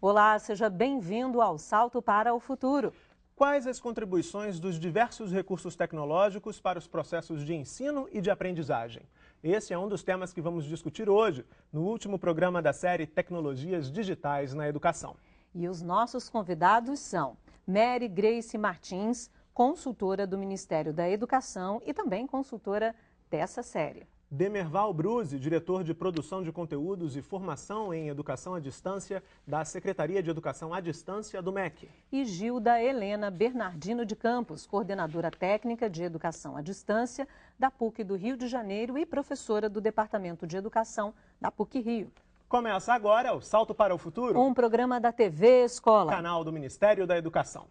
Olá, seja bem-vindo ao Salto para o Futuro. Quais as contribuições dos diversos recursos tecnológicos para os processos de ensino e de aprendizagem? Esse é um dos temas que vamos discutir hoje, no último programa da série Tecnologias Digitais na Educação. E os nossos convidados são Mary Grace Martins, consultora do Ministério da Educação e também consultora dessa série. Demerval Bruzzi, diretor de Produção de Conteúdos e Formação em Educação à Distância da Secretaria de Educação à Distância do MEC. E Gilda Helena Bernardino de Campos, coordenadora técnica de Educação à Distância da PUC do Rio de Janeiro e professora do Departamento de Educação da PUC Rio. Começa agora o Salto para o Futuro, um programa da TV Escola, canal do Ministério da Educação.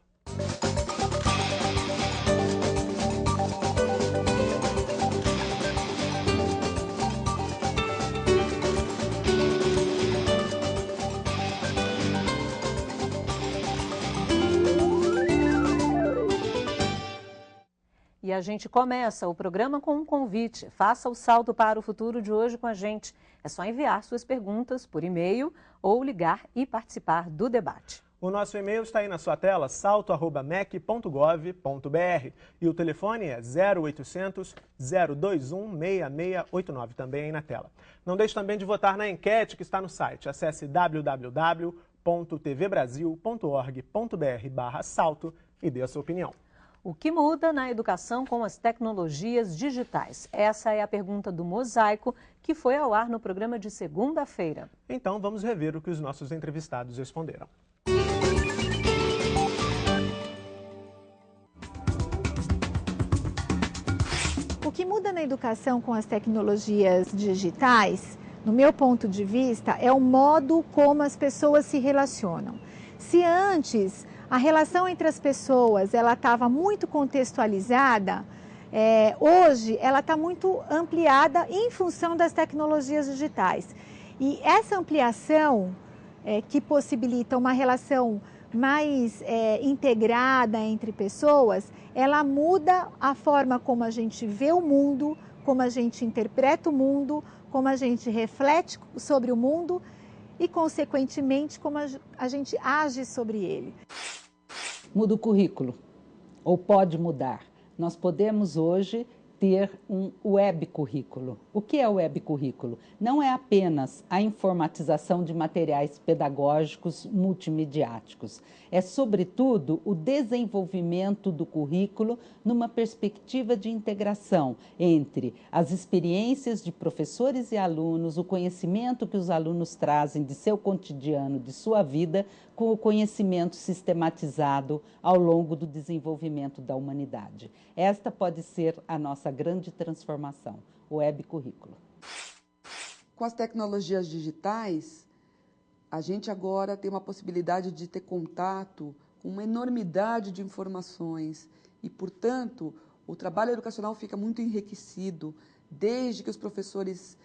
E a gente começa o programa com um convite. Faça o Salto para o Futuro de hoje com a gente. É só enviar suas perguntas por e-mail ou ligar e participar do debate. O nosso e-mail está aí na sua tela, salto@mec.gov.br. E o telefone é 0800 021 6689, também aí na tela. Não deixe também de votar na enquete que está no site. Acesse www.tvbrasil.org.br/salto e dê a sua opinião. O que muda na educação com as tecnologias digitais? Essa é a pergunta do Mosaico, que foi ao ar no programa de segunda-feira. Então vamos rever o que os nossos entrevistados responderam. O que muda na educação com as tecnologias digitais, no meu ponto de vista, é o modo como as pessoas se relacionam. Se antes a relação entre as pessoas ela estava muito contextualizada, hoje ela está muito ampliada em função das tecnologias digitais. E essa ampliação que possibilita uma relação mais integrada entre pessoas, ela muda a forma como a gente vê o mundo, como a gente interpreta o mundo, como a gente reflete sobre o mundo e, consequentemente, como a gente age sobre ele. Muda o currículo, ou pode mudar. Nós podemos hoje ter um web currículo. O que é o web currículo? Não é apenas a informatização de materiais pedagógicos multimediáticos. É, sobretudo, o desenvolvimento do currículo numa perspectiva de integração entre as experiências de professores e alunos, o conhecimento que os alunos trazem de seu cotidiano, de sua vida, com o conhecimento sistematizado ao longo do desenvolvimento da humanidade. Esta pode ser a nossa grande transformação, o web currículo. Com as tecnologias digitais, a gente agora tem uma possibilidade de ter contato com uma enormidade de informações e, portanto, o trabalho educacional fica muito enriquecido, desde que os professores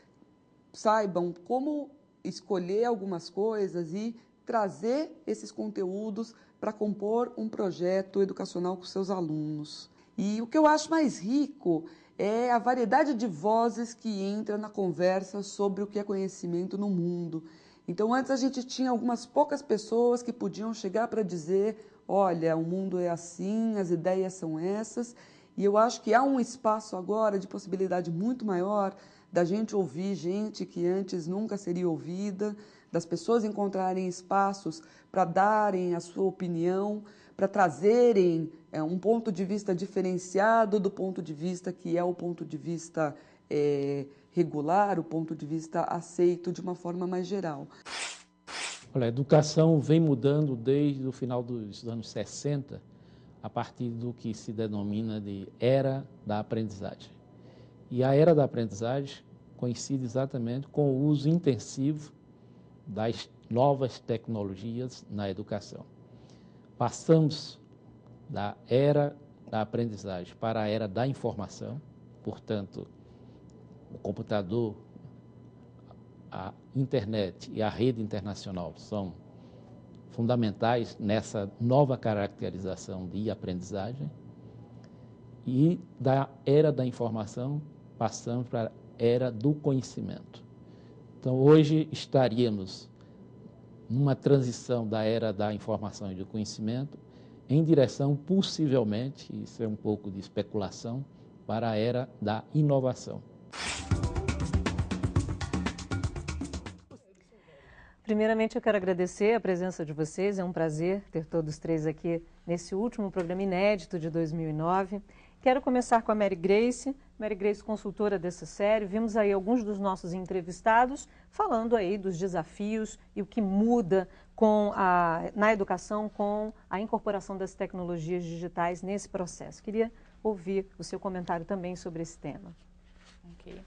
saibam como escolher algumas coisas e trazer esses conteúdos para compor um projeto educacional com seus alunos. E o que eu acho mais rico é a variedade de vozes que entra na conversa sobre o que é conhecimento no mundo. Então, antes a gente tinha algumas poucas pessoas que podiam chegar para dizer, olha, o mundo é assim, as ideias são essas, e eu acho que há um espaço agora de possibilidade muito maior da gente ouvir gente que antes nunca seria ouvida, das pessoas encontrarem espaços para darem a sua opinião, para trazerem um ponto de vista diferenciado do ponto de vista que é o ponto de vista regular, o ponto de vista aceito de uma forma mais geral. Olha, a educação vem mudando desde o final dos anos 60, a partir do que se denomina de era da aprendizagem. E a era da aprendizagem coincide exatamente com o uso intensivo das novas tecnologias na educação. Passamos da era da aprendizagem para a era da informação, portanto, o computador, a internet e a rede internacional são fundamentais nessa nova caracterização de aprendizagem. E da era da informação passamos para a era do conhecimento. Então, hoje estaríamos numa transição da era da informação e do conhecimento em direção, possivelmente, isso é um pouco de especulação, para a era da inovação. Primeiramente, eu quero agradecer a presença de vocês. É um prazer ter todos três aqui nesse último programa inédito de 2009. Quero começar com a Mary Grace. Mary Grace, consultora dessa série. Vimos aí alguns dos nossos entrevistados falando aí dos desafios e o que muda na educação com a incorporação das tecnologias digitais nesse processo. Queria ouvir o seu comentário também sobre esse tema. Ok.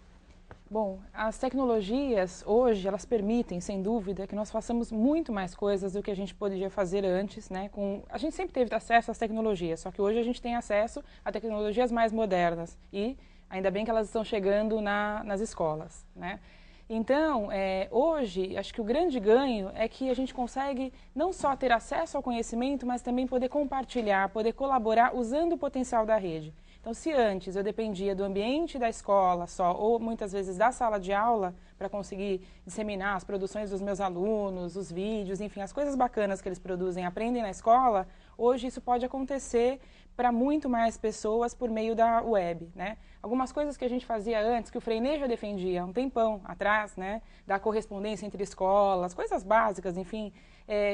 Bom, as tecnologias hoje, elas permitem, sem dúvida, que nós façamos muito mais coisas do que a gente poderia fazer antes, né? A gente sempre teve acesso às tecnologias, só que hoje a gente tem acesso a tecnologias mais modernas e ainda bem que elas estão chegando nas escolas, né? Então, hoje, acho que o grande ganho é que a gente consegue não só ter acesso ao conhecimento, mas também poder compartilhar, poder colaborar usando o potencial da rede. Então, se antes eu dependia do ambiente da escola só, ou muitas vezes da sala de aula, para conseguir disseminar as produções dos meus alunos, os vídeos, enfim, as coisas bacanas que eles produzem, aprendem na escola, hoje isso pode acontecer para muito mais pessoas por meio da web, né? Algumas coisas que a gente fazia antes, que o Freinet já defendia há um tempão atrás, né? Da correspondência entre escolas, coisas básicas, enfim,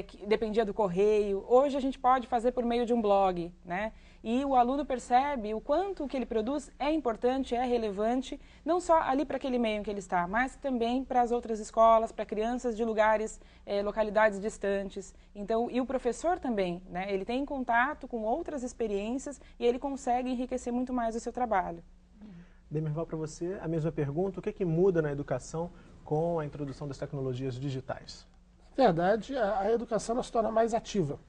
que dependia do correio. Hoje a gente pode fazer por meio de um blog, né? E o aluno percebe o quanto o que ele produz é importante, é relevante, não só ali para aquele meio em que ele está, mas também para as outras escolas, para crianças de lugares, localidades distantes. Então, e o professor também, né? Ele tem contato com outras experiências e ele consegue enriquecer muito mais o seu trabalho. Demerval, para você, a mesma pergunta: o que muda na educação com a introdução das tecnologias digitais? Na verdade, a educação se torna mais ativa,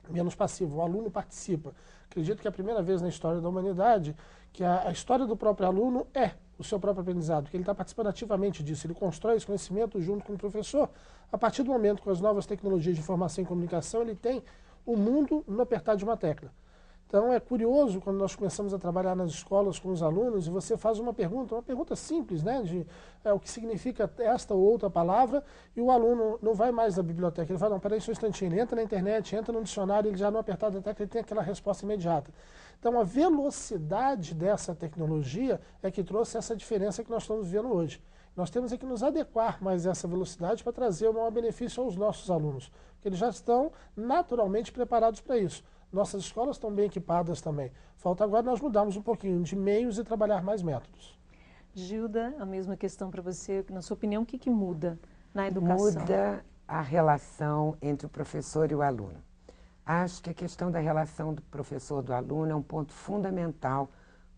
menos passiva. O aluno participa. Acredito que é a primeira vez na história da humanidade que a história do próprio aluno é o seu próprio aprendizado, que ele está participando ativamente disso. Ele constrói esse conhecimento junto com o professor. A partir do momento que com as novas tecnologias de informação e comunicação, ele tem o mundo no apertar de uma tecla. Então é curioso quando nós começamos a trabalhar nas escolas com os alunos e você faz uma pergunta simples, né, de o que significa esta ou outra palavra, e o aluno não vai mais na biblioteca, ele fala, não, peraí só um instantinho, ele entra na internet, entra no dicionário, ele já no apertar da tecla, ele tem aquela resposta imediata. Então a velocidade dessa tecnologia é que trouxe essa diferença que nós estamos vivendo hoje. Nós temos que nos adequar mais a essa velocidade para trazer o maior benefício aos nossos alunos, porque eles já estão naturalmente preparados para isso. Nossas escolas estão bem equipadas também. Falta agora nós mudarmos um pouquinho de meios e trabalhar mais métodos. Gilda, a mesma questão para você. Na sua opinião, o que muda na educação? Muda a relação entre o professor e o aluno. Acho que a questão da relação do professor e do aluno é um ponto fundamental,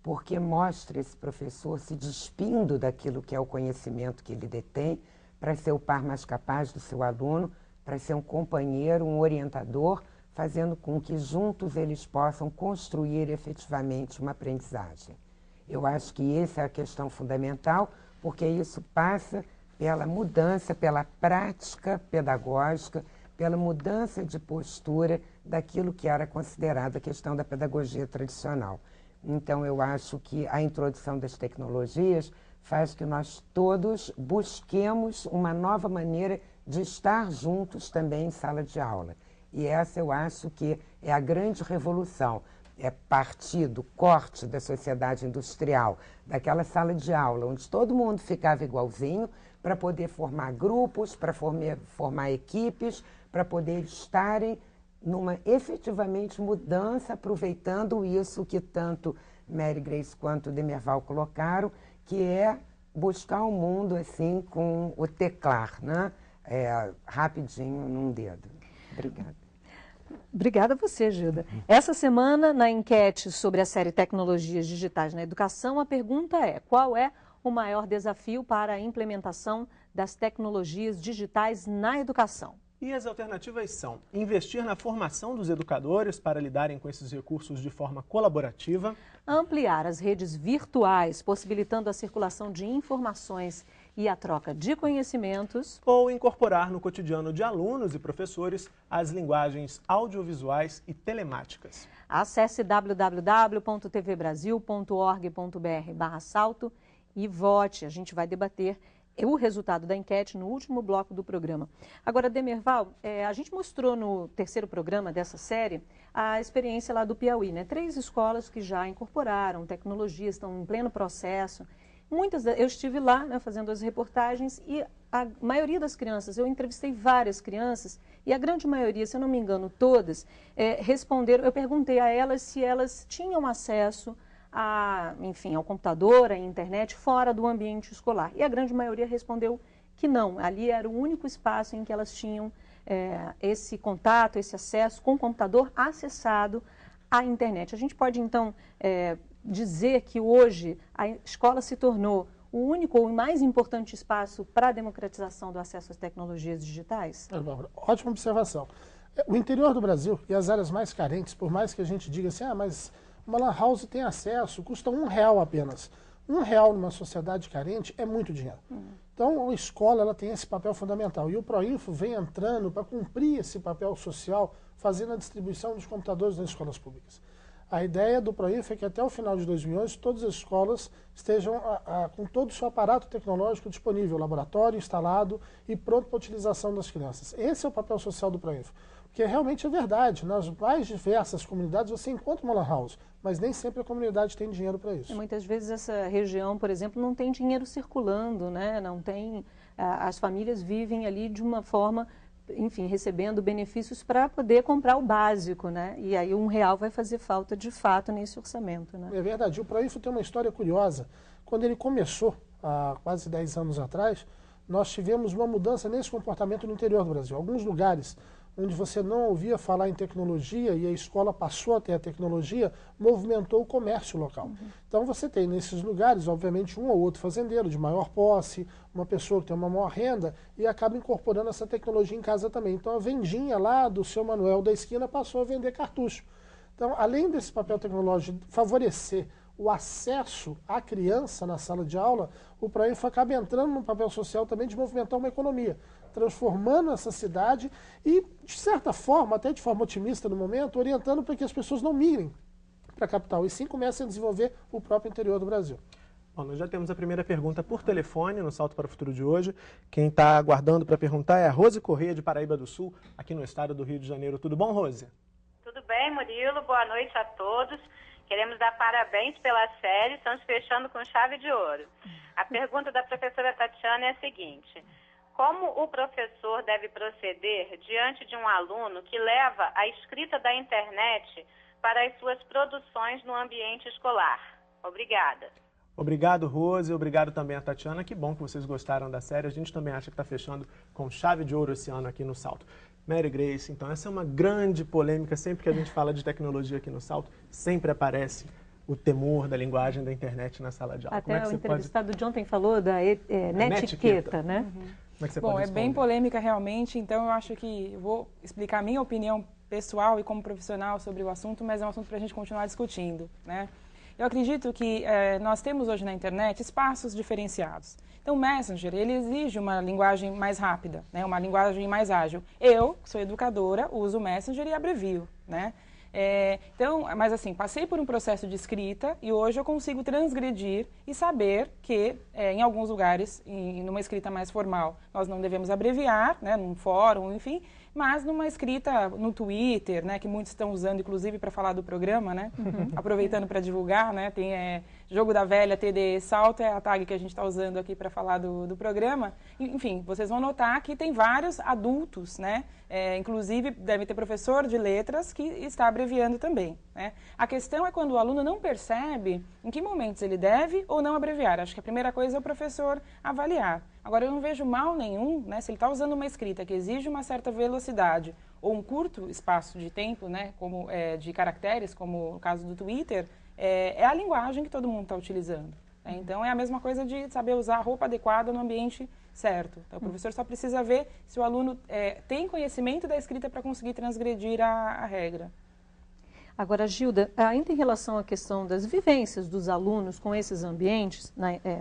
porque mostra esse professor se despindo daquilo que é o conhecimento que ele detém para ser o par mais capaz do seu aluno, para ser um companheiro, um orientador, fazendo com que juntos eles possam construir efetivamente uma aprendizagem. Eu acho que essa é a questão fundamental, porque isso passa pela mudança, pela prática pedagógica, pela mudança de postura daquilo que era considerado a questão da pedagogia tradicional. Então, eu acho que a introdução das tecnologias faz que nós todos busquemos uma nova maneira de estar juntos também em sala de aula. E essa eu acho que é a grande revolução, é partir do corte da sociedade industrial, daquela sala de aula onde todo mundo ficava igualzinho, para poder formar grupos, para formar equipes, para poder estarem numa efetivamente mudança, aproveitando isso que tanto Mary Grace quanto Demerval colocaram, que é buscar o mundo assim com o teclar, né? Rapidinho num dedo. Obrigada. Obrigada a você, Gilda. Essa semana, na enquete sobre a série Tecnologias Digitais na Educação, a pergunta é: qual é o maior desafio para a implementação das tecnologias digitais na educação? E as alternativas são: investir na formação dos educadores para lidarem com esses recursos de forma colaborativa, ampliar as redes virtuais, possibilitando a circulação de informações e a troca de conhecimentos, ou incorporar no cotidiano de alunos e professores as linguagens audiovisuais e telemáticas. Acesse www.tvbrasil.org.br/salto e vote. A gente vai debater o resultado da enquete no último bloco do programa. Agora, Demerval, a gente mostrou no terceiro programa dessa série a experiência lá do Piauí, né? 3 escolas que já incorporaram tecnologia, estão em pleno processo. Eu estive lá, né, fazendo as reportagens e a maioria das crianças, eu entrevistei várias crianças e a grande maioria, se eu não me engano, todas, responderam. Eu perguntei a elas se elas tinham acesso enfim, ao computador, à internet, fora do ambiente escolar. E a grande maioria respondeu que não. Ali era o único espaço em que elas tinham esse contato, esse acesso com o computador acessado à internet. A gente pode, então, dizer que hoje a escola se tornou o único ou mais importante espaço para a democratização do acesso às tecnologias digitais? Bárbara, ótima observação. O interior do Brasil e as áreas mais carentes, por mais que a gente diga assim, mas uma lan house tem acesso, custa R$1 apenas. R$1 numa sociedade carente é muito dinheiro. Então, a escola ela tem esse papel fundamental. E o Proinfo vem entrando para cumprir esse papel social, fazendo a distribuição dos computadores nas escolas públicas. A ideia do Proinfo é que até o final de 2011 todas as escolas estejam com todo o seu aparato tecnológico disponível, laboratório instalado e pronto para a utilização das crianças. Esse é o papel social do Proinfo. Porque realmente é verdade, nas mais diversas comunidades você encontra uma lan house, mas nem sempre a comunidade tem dinheiro para isso. E muitas vezes essa região, por exemplo, não tem dinheiro circulando, né? Não tem, as famílias vivem ali de uma forma, enfim, recebendo benefícios para poder comprar o básico, né? E aí R$1 vai fazer falta de fato nesse orçamento, né? É verdade. O Proinfo tem uma história curiosa. Quando ele começou, há quase 10 anos atrás, nós tivemos uma mudança nesse comportamento no interior do Brasil. Alguns lugares onde você não ouvia falar em tecnologia e a escola passou a ter a tecnologia, movimentou o comércio local. Então você tem nesses lugares, obviamente, um ou outro fazendeiro de maior posse, uma pessoa que tem uma maior renda e acaba incorporando essa tecnologia em casa também. Então a vendinha lá do seu Manuel da esquina passou a vender cartucho. Então, além desse papel tecnológico favorecer o acesso à criança na sala de aula, o Proinfo acaba entrando num papel social também de movimentar uma economia, transformando essa cidade e, de certa forma, até de forma otimista no momento, orientando para que as pessoas não migrem para a capital e sim comecem a desenvolver o próprio interior do Brasil. Bom, nós já temos a primeira pergunta por telefone no Salto para o Futuro de hoje. Quem está aguardando para perguntar é a Rose Corrêa, de Paraíba do Sul, aqui no estado do Rio de Janeiro. Tudo bom, Rose? Tudo bem, Murilo. Boa noite a todos. Queremos dar parabéns pela série, estamos fechando com chave de ouro. A pergunta da professora Tatiana é a seguinte: como o professor deve proceder diante de um aluno que leva a escrita da internet para as suas produções no ambiente escolar? Obrigada. Obrigado, Rose. Obrigado também a Tatiana. Que bom que vocês gostaram da série. A gente também acha que está fechando com chave de ouro esse ano aqui no Salto. Mary Grace, então, essa é uma grande polêmica. Sempre que a gente fala de tecnologia aqui no Salto, sempre aparece o temor da linguagem da internet na sala de aula. Até o entrevistado de ontem falou da netiqueta, né? Como é que você Bom, pode é responder? bem polêmica realmente, então eu acho que eu vou explicar a minha opinião pessoal e como profissional sobre o assunto, mas é um assunto para a gente continuar discutindo, né? Eu acredito que nós temos hoje na internet espaços diferenciados. Então, o Messenger, ele exige uma linguagem mais rápida, né? Uma linguagem mais ágil. Eu, que sou educadora, uso o Messenger e abrevio, né? Então, mas assim, passei por um processo de escrita e hoje eu consigo transgredir e saber que em alguns lugares, numa escrita mais formal, nós não devemos abreviar, né, num fórum, enfim, mas numa escrita no Twitter, né, que muitos estão usando, inclusive, para falar do programa, né, aproveitando para divulgar, né, tem Jogo da Velha, TD Salto, é a tag que a gente está usando aqui para falar do programa. Enfim, vocês vão notar que tem vários adultos, né, inclusive deve ter professor de letras que está abreviando também, né. A questão é quando o aluno não percebe em que momentos ele deve ou não abreviar. Acho que a primeira coisa é o professor avaliar. Agora, eu não vejo mal nenhum, né, se ele está usando uma escrita que exige uma certa velocidade ou um curto espaço de tempo, né, como, de caracteres, como o caso do Twitter, é a linguagem que todo mundo está utilizando. Né? Então, é a mesma coisa de saber usar a roupa adequada no ambiente certo. Então, o professor só precisa ver se o aluno tem conhecimento da escrita para conseguir transgredir a regra. Agora, Gilda, ainda em relação à questão das vivências dos alunos com esses ambientes,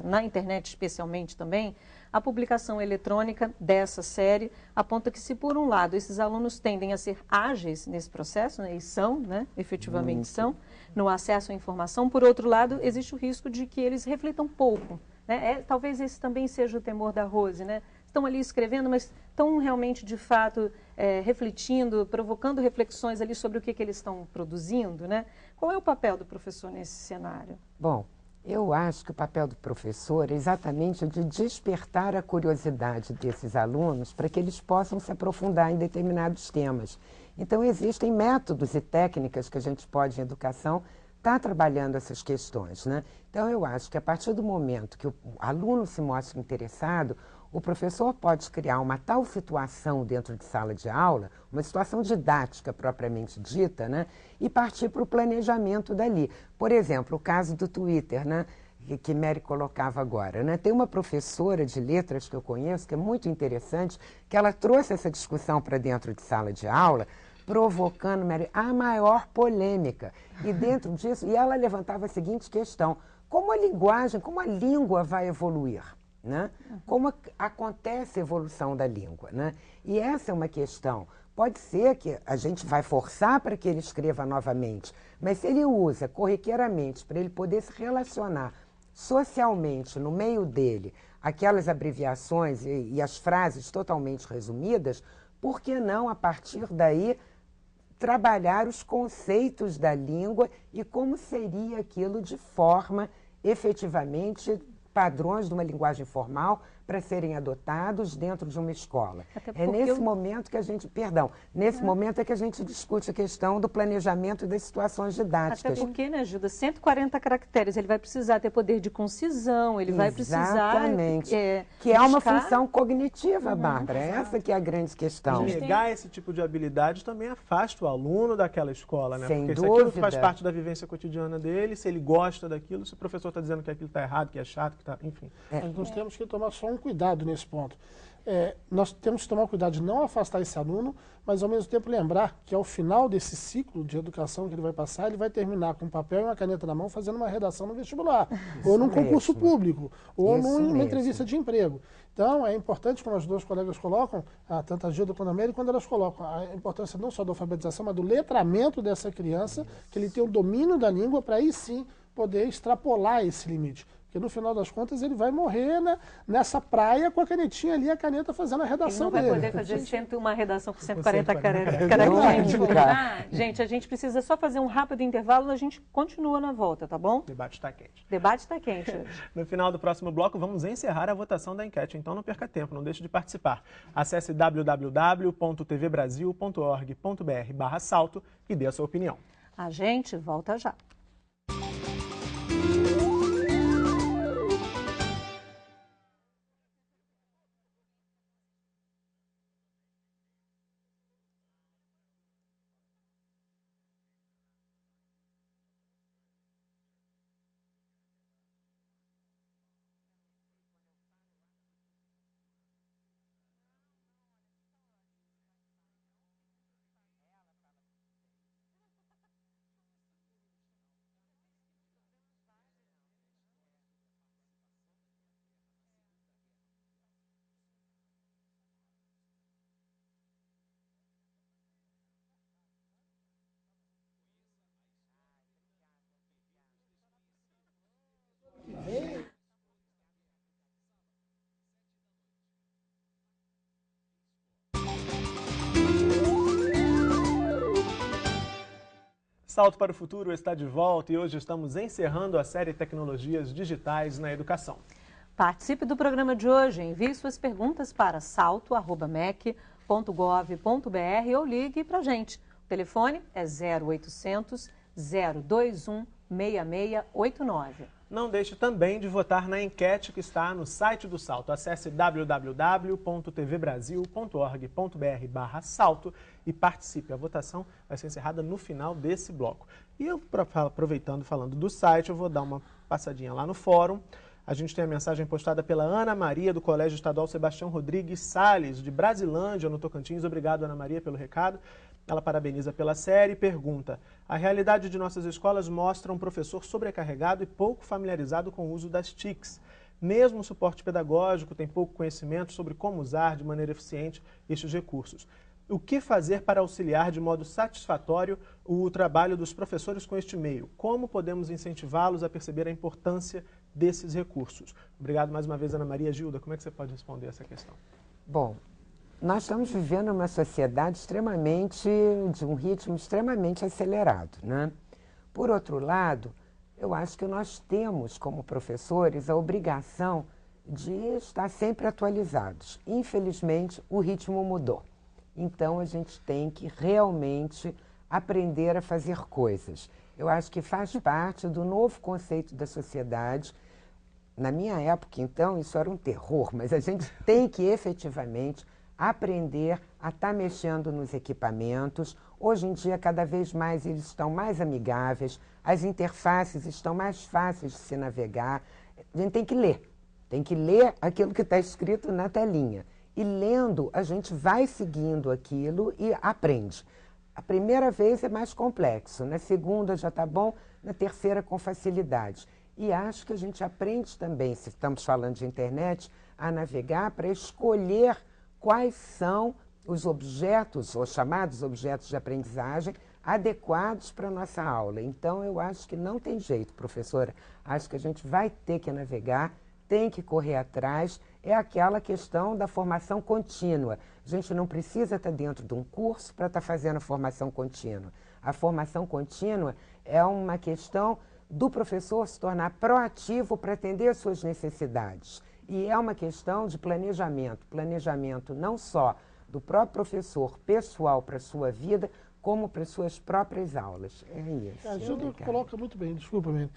na internet especialmente também, a publicação eletrônica dessa série aponta que se, por um lado, esses alunos tendem a ser ágeis nesse processo, né, e são, né, efetivamente são, no acesso à informação, por outro lado, existe o risco de que eles reflitam pouco né? Talvez esse também seja o temor da Rose, né? Estão ali escrevendo, mas estão realmente, de fato, refletindo, provocando reflexões ali sobre o que eles estão produzindo, né? Qual é o papel do professor nesse cenário? Bom, eu acho que o papel do professor é exatamente o de despertar a curiosidade desses alunos para que eles possam se aprofundar em determinados temas. Então, existem métodos e técnicas que a gente pode, em educação, estar trabalhando essas questões, né? Então, eu acho que a partir do momento que o aluno se mostra interessado, o professor pode criar uma tal situação dentro de sala de aula, uma situação didática propriamente dita, né? E partir para o planejamento dali. Por exemplo, o caso do Twitter, né? Que Mary colocava agora, né? Tem uma professora de letras que eu conheço, que é muito interessante, que ela trouxe essa discussão para dentro de sala de aula, provocando, Mary, a maior polêmica. E dentro disso, e ela levantava a seguinte questão: como a linguagem, como a língua vai evoluir? Né? Como acontece a evolução da língua, né? E essa é uma questão. Pode ser que a gente vai forçar para que ele escreva novamente, mas se ele usa corriqueiramente para ele poder se relacionar socialmente no meio dele, aquelas abreviações e as frases totalmente resumidas, por que não, a partir daí, trabalhar os conceitos da língua e como seria aquilo de forma efetivamente padrões de uma linguagem formal para serem adotados dentro de uma escola. É nesse momento que a gente, nesse momento é que a gente discute a questão do planejamento e das situações didáticas. Até porque, né, Gilda, 140 caracteres, ele vai precisar ter poder de concisão, ele vai precisar... Exatamente. Que é uma função cognitiva, Bárbara, essa que é a grande questão. Negar esse tipo de habilidade também afasta o aluno daquela escola, né? Sem Porque dúvida. se aquilo faz parte da vivência cotidiana dele, se ele gosta daquilo, se o professor está dizendo que aquilo está errado, que é chato, que está... enfim. Mas nós temos que tomar só um cuidado nesse ponto. Nós temos que tomar cuidado de não afastar esse aluno, mas ao mesmo tempo lembrar que ao final desse ciclo de educação que ele vai passar, ele vai terminar com um papel e uma caneta na mão fazendo uma redação no vestibular, ou num concurso público, ou numa entrevista de emprego. Então, é importante, como as duas colegas colocam, tanto a Gilda quanto a Mary, quando elas colocam a importância não só da alfabetização, mas do letramento dessa criança, que ele tenha o domínio da língua para aí sim poder extrapolar esse limite. Porque no final das contas ele vai morrer, né, nessa praia com a canetinha ali, a caneta fazendo a redação dele. Ele não vai poder fazer sempre uma redação com 140 caracteres. Gente, a gente precisa só fazer um rápido intervalo e a gente continua na volta, tá bom? O debate está quente. O debate está quente hoje. No final do próximo bloco vamos encerrar a votação da enquete, então não perca tempo, não deixe de participar. Acesse www.tvbrasil.org.br/salto e dê a sua opinião. A gente volta já. Salto para o Futuro está de volta e hoje estamos encerrando a série Tecnologias Digitais na Educação. Participe do programa de hoje, envie suas perguntas para salto@mec.gov.br ou ligue para a gente. O telefone é 0800 021 6689. Não deixe também de votar na enquete que está no site do Salto. Acesse www.tvbrasil.org.br/salto e participe. A votação vai ser encerrada no final desse bloco. E eu, aproveitando, falando do site, eu vou dar uma passadinha lá no fórum. A gente tem a mensagem postada pela Ana Maria, do Colégio Estadual Sebastião Rodrigues Salles, de Brasilândia, no Tocantins. Obrigado, Ana Maria, pelo recado. Ela parabeniza pela série e pergunta: a realidade de nossas escolas mostra um professor sobrecarregado e pouco familiarizado com o uso das TICs. Mesmo o suporte pedagógico tem pouco conhecimento sobre como usar de maneira eficiente estes recursos. O que fazer para auxiliar de modo satisfatório o trabalho dos professores com este meio? Como podemos incentivá-los a perceber a importância desses recursos? Obrigado mais uma vez, Ana Maria. Gilda, como é que você pode responder essa questão? Bom, nós estamos vivendo uma sociedade de um ritmo extremamente acelerado, né? Por outro lado, eu acho que nós temos, como professores, a obrigação de estar sempre atualizados. Infelizmente, o ritmo mudou. Então, a gente tem que realmente aprender a fazer coisas. Eu acho que faz parte do novo conceito da sociedade. Na minha época, então, isso era um terror, mas a gente tem que efetivamente aprender a estar mexendo nos equipamentos. Hoje em dia, cada vez mais, eles estão mais amigáveis, as interfaces estão mais fáceis de se navegar. A gente tem que ler aquilo que está escrito na telinha. E lendo, a gente vai seguindo aquilo e aprende. A primeira vez é mais complexo, na segunda já está bom, na terceira com facilidade. E acho que a gente aprende também, se estamos falando de internet, a navegar para escolher quais são os objetos, ou chamados objetos de aprendizagem, adequados para a nossa aula. Então, eu acho que não tem jeito, professora. Acho que a gente vai ter que navegar, tem que correr atrás. É aquela questão da formação contínua. A gente não precisa estar dentro de um curso para estar fazendo a formação contínua. A formação contínua é uma questão do professor se tornar proativo para atender às suas necessidades. E é uma questão de planejamento. Planejamento não só do próprio professor pessoal para a sua vida, como para as suas próprias aulas. É isso. A Gilda coloca muito bem, desculpa, Mene.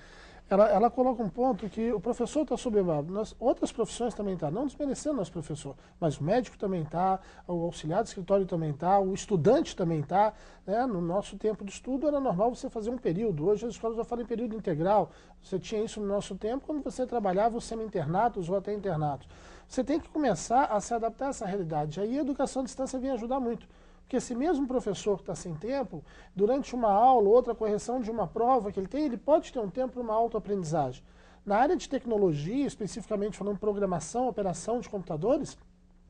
Ela coloca um ponto que o professor está subestimado. Outras profissões também estão, não desmerecendo o nosso professor, mas o médico também está, o auxiliar de escritório também está, o estudante também está. Né? No nosso tempo de estudo era normal você fazer um período. Hoje as escolas já falam em período integral. Você tinha isso no nosso tempo quando você trabalhava os semi-internatos ou até internatos. Você tem que começar a se adaptar a essa realidade. Aí a educação à distância vem ajudar muito. Porque esse mesmo professor que está sem tempo, durante uma aula, outra correção de uma prova que ele tem, ele pode ter um tempo para uma autoaprendizagem. Na área de tecnologia, especificamente falando de programação, operação de computadores,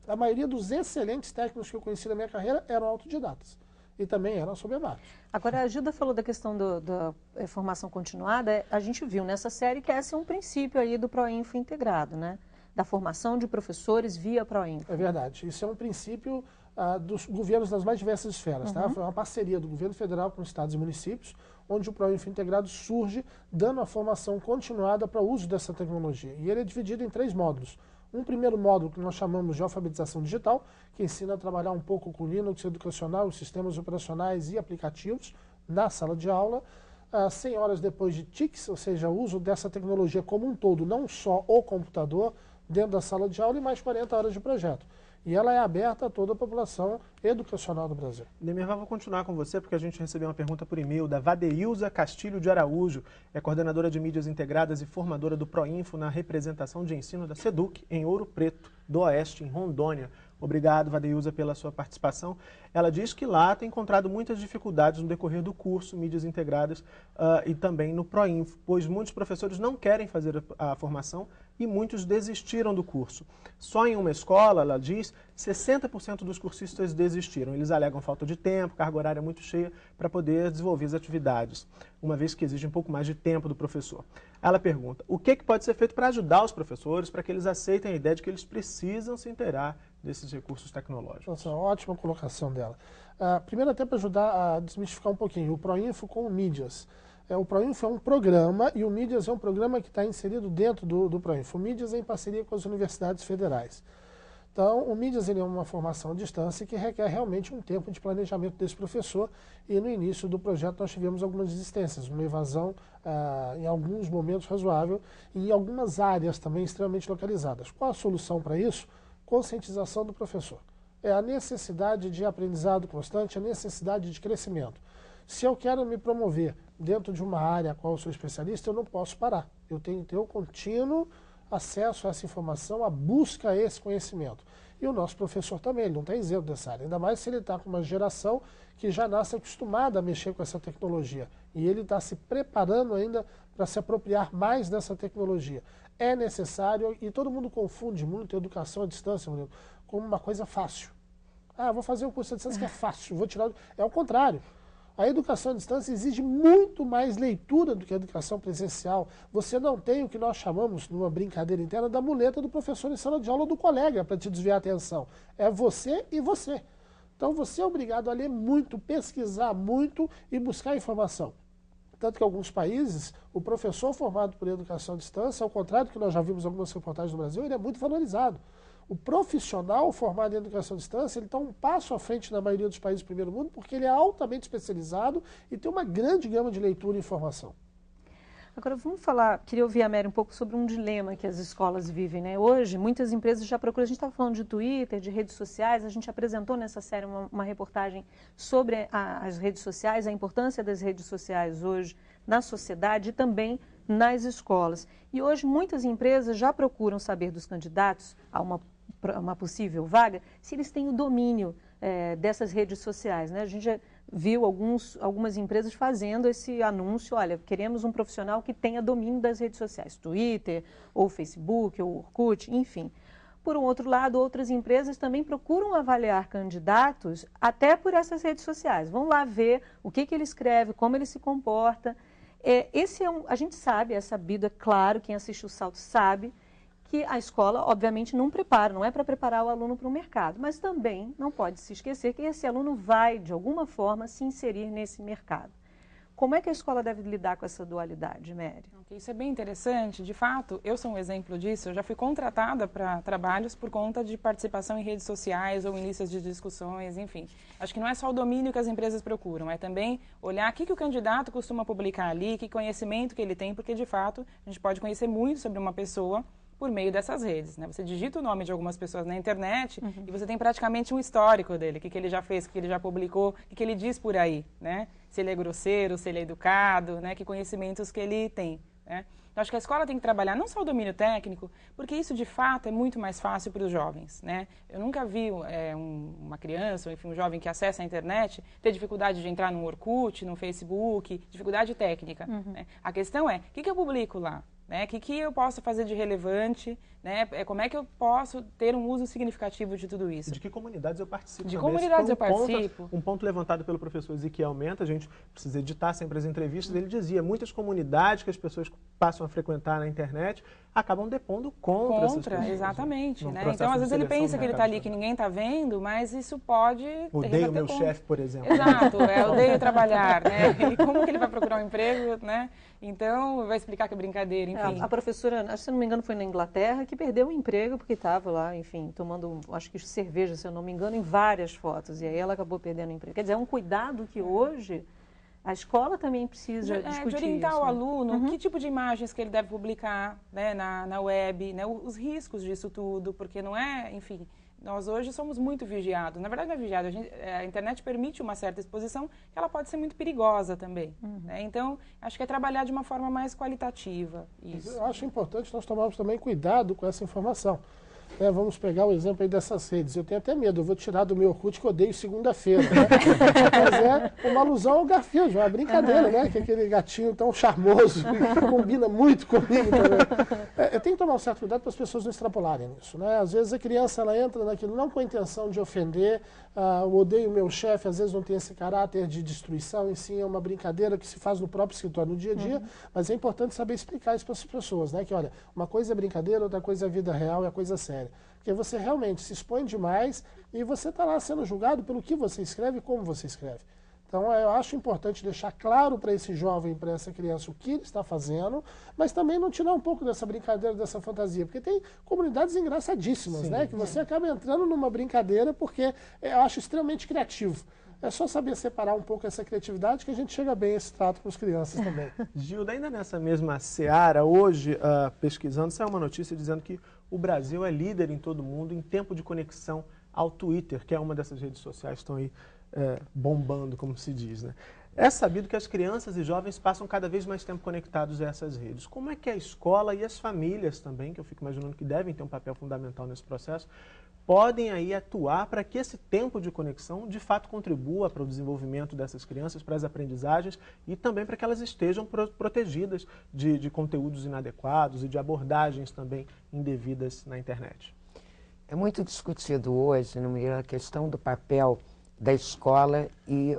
a maioria dos excelentes técnicos que eu conheci na minha carreira eram autodidatas. E também eram soberbatos. Agora, a Gilda falou da questão da formação continuada. A gente viu nessa série que esse é um princípio aí do ProInfo integrado, né? Da formação de professores via ProInfo. É verdade. Isso é um princípio dos governos das mais diversas esferas. Tá? Foi uma parceria do governo federal com estados e municípios, onde o ProInfo integrado surge, dando a formação continuada para o uso dessa tecnologia. E ele é dividido em 3 módulos. Um primeiro módulo que nós chamamos de alfabetização digital, que ensina a trabalhar um pouco com Linux educacional, os sistemas operacionais e aplicativos na sala de aula. 100 horas depois de TICs, ou seja, o uso dessa tecnologia como um todo, não só o computador, dentro da sala de aula, e mais 40 horas de projeto. E ela é aberta a toda a população educacional do Brasil. Demirval, vou continuar com você, porque a gente recebeu uma pergunta por e-mail da Vadeilza Castilho de Araújo, é coordenadora de mídias integradas e formadora do ProInfo na representação de ensino da SEDUC, em Ouro Preto, do Oeste, em Rondônia. Obrigado, Vadeilza, pela sua participação. Ela diz que lá tem encontrado muitas dificuldades no decorrer do curso Mídias Integradas e também no ProInfo, pois muitos professores não querem fazer a formação e muitos desistiram do curso. Só em uma escola, ela diz, 60% dos cursistas desistiram. Eles alegam falta de tempo, carga horária muito cheia para poder desenvolver as atividades, uma vez que exige um pouco mais de tempo do professor. Ela pergunta, o que pode ser feito para ajudar os professores, para que eles aceitem a ideia de que eles precisam se inteirar desses recursos tecnológicos? Nossa, ótima colocação dela. Primeiro, até para ajudar a desmistificar um pouquinho, o ProInfo com o Mídias. O ProInfo é um programa e o Mídias é um programa que está inserido dentro do ProInfo. O Mídias é em parceria com as universidades federais. Então, o Mídias ele é uma formação à distância que requer realmente um tempo de planejamento desse professor. E no início do projeto nós tivemos algumas desistências, uma evasão em alguns momentos razoável e em algumas áreas também extremamente localizadas. Qual a solução para isso? Conscientização do professor. É a necessidade de aprendizado constante, a necessidade de crescimento. Se eu quero me promover dentro de uma área a qual eu sou especialista, eu não posso parar. Eu tenho que ter o contínuo acesso a essa informação, a busca a esse conhecimento. E o nosso professor também, ele não está isento dessa área. Ainda mais se ele está com uma geração que já nasce acostumada a mexer com essa tecnologia. E ele está se preparando ainda para se apropriar mais dessa tecnologia. É necessário, e todo mundo confunde muito a educação à distância, como uma coisa fácil. Vou fazer o curso à distância que é fácil, vou tirar... É o contrário. A educação à distância exige muito mais leitura do que a educação presencial. Você não tem o que nós chamamos, numa brincadeira interna, da muleta do professor em sala de aula ou do colega para te desviar a atenção. É você e você. Então você é obrigado a ler muito, pesquisar muito e buscar informação. Tanto que em alguns países, o professor formado por educação à distância, ao contrário do que nós já vimos em algumas reportagens no Brasil, ele é muito valorizado. O profissional formado em educação à distância, ele está um passo à frente na maioria dos países do primeiro mundo, porque ele é altamente especializado e tem uma grande gama de leitura e informação. Agora vamos falar, queria ouvir a Mary um pouco sobre um dilema que as escolas vivem, né? Hoje, muitas empresas já procuram, a gente estava falando de Twitter, de redes sociais, a gente apresentou nessa série uma reportagem sobre as redes sociais, a importância das redes sociais hoje na sociedade e também nas escolas. E hoje muitas empresas já procuram saber dos candidatos a uma possível vaga, se eles têm o domínio dessas redes sociais, né? A gente já viu algumas empresas fazendo esse anúncio, olha, queremos um profissional que tenha domínio das redes sociais, Twitter, ou Facebook, ou Orkut, enfim. Por um outro lado, outras empresas também procuram avaliar candidatos até por essas redes sociais. Vão lá ver o que ele escreve, como ele se comporta. A gente sabe, é sabido, é claro, quem assiste o Salto sabe, que a escola, obviamente, não prepara, não é para preparar o aluno para o mercado, mas também não pode se esquecer que esse aluno vai, de alguma forma, se inserir nesse mercado. Como é que a escola deve lidar com essa dualidade, Mary? Isso é bem interessante. De fato, eu sou um exemplo disso. Eu já fui contratada para trabalhos por conta de participação em redes sociais ou em listas de discussões, enfim. Acho que não é só o domínio que as empresas procuram, é também olhar o que o candidato costuma publicar ali, que conhecimento que ele tem, porque, de fato, a gente pode conhecer muito sobre uma pessoa por meio dessas redes, né? Você digita o nome de algumas pessoas na internet e você tem praticamente um histórico dele, o que ele já fez, o que ele já publicou, o que ele diz por aí, né? Se ele é grosseiro, se ele é educado, né? Que conhecimentos que ele tem, né? Então, acho que a escola tem que trabalhar não só o domínio técnico, porque isso, de fato, é muito mais fácil para os jovens, né? Eu nunca vi uma criança, ou enfim, um jovem que acessa a internet ter dificuldade de entrar no Orkut, no Facebook, dificuldade técnica, né? A questão é, o que eu publico lá? O que eu posso fazer de relevante, né? Como é que eu posso ter um uso significativo de tudo isso? De que comunidades eu participo? De comunidades eu participo. Um ponto levantado pelo professor Ezequiel Menta, a gente precisa editar sempre as entrevistas, ele dizia, muitas comunidades que as pessoas passam a frequentar na internet acabam depondo contra essas pessoas. Exatamente, né? Então, às vezes ele pensa que ele está ali, que ninguém está vendo, mas isso pode... Odeio o meu chefe, por exemplo. Exato, odeio trabalhar, né? E como que ele vai procurar um emprego, né? Então, vai explicar que é brincadeira, enfim. A professora, se não me engano, foi na Inglaterra, que perdeu o emprego porque estava lá, enfim, tomando, acho que cerveja, se eu não me engano, em várias fotos. E aí ela acabou perdendo o emprego. Quer dizer, é um cuidado que hoje a escola também precisa discutir. De orientar isso, o aluno, que tipo de imagens que ele deve publicar, né, na web, né, os riscos disso tudo, porque não é, enfim... Nós hoje somos muito vigiados. Na verdade, não é vigiado. A internet permite uma certa exposição que ela pode ser muito perigosa também. Né? Então, acho que é trabalhar de uma forma mais qualitativa. Isso. Eu acho importante nós tomarmos também cuidado com essa informação. Vamos pegar o exemplo aí dessas redes. Eu tenho até medo, eu vou tirar do meu Orkut que eu odeio segunda-feira. Né? Mas é uma alusão ao Garfield, uma brincadeira, né? Que é aquele gatinho tão charmoso, que combina muito comigo também. Eu tenho que tomar um certo cuidado para as pessoas não extrapolarem nisso. Né? Às vezes a criança ela entra naquilo não com a intenção de ofender, eu odeio o meu chefe, às vezes não tem esse caráter de destruição, e sim é uma brincadeira que se faz no próprio escritório, no dia a dia, mas é importante saber explicar isso para as pessoas, né? Que olha, uma coisa é brincadeira, outra coisa é a vida real, é a coisa séria. Porque você realmente se expõe demais e você está lá sendo julgado pelo que você escreve e como você escreve. Então, eu acho importante deixar claro para esse jovem, para essa criança, o que ele está fazendo, mas também não tirar um pouco dessa brincadeira, dessa fantasia. Porque tem comunidades engraçadíssimas, né? Que você acaba entrando numa brincadeira porque eu acho extremamente criativo. É só saber separar um pouco essa criatividade que a gente chega bem a esse trato com as crianças também. Gilda, ainda nessa mesma seara, hoje, pesquisando, saiu uma notícia dizendo que o Brasil é líder em todo o mundo em tempo de conexão ao Twitter, que é uma dessas redes sociais que estão aí bombando, como se diz, né? É sabido que as crianças e jovens passam cada vez mais tempo conectados a essas redes. Como é que a escola e as famílias também, que eu fico imaginando que devem ter um papel fundamental nesse processo, podem aí atuar para que esse tempo de conexão de fato contribua para o desenvolvimento dessas crianças, para as aprendizagens e também para que elas estejam protegidas de conteúdos inadequados e de abordagens também indevidas na internet? É muito discutido hoje, a questão do papel da escola e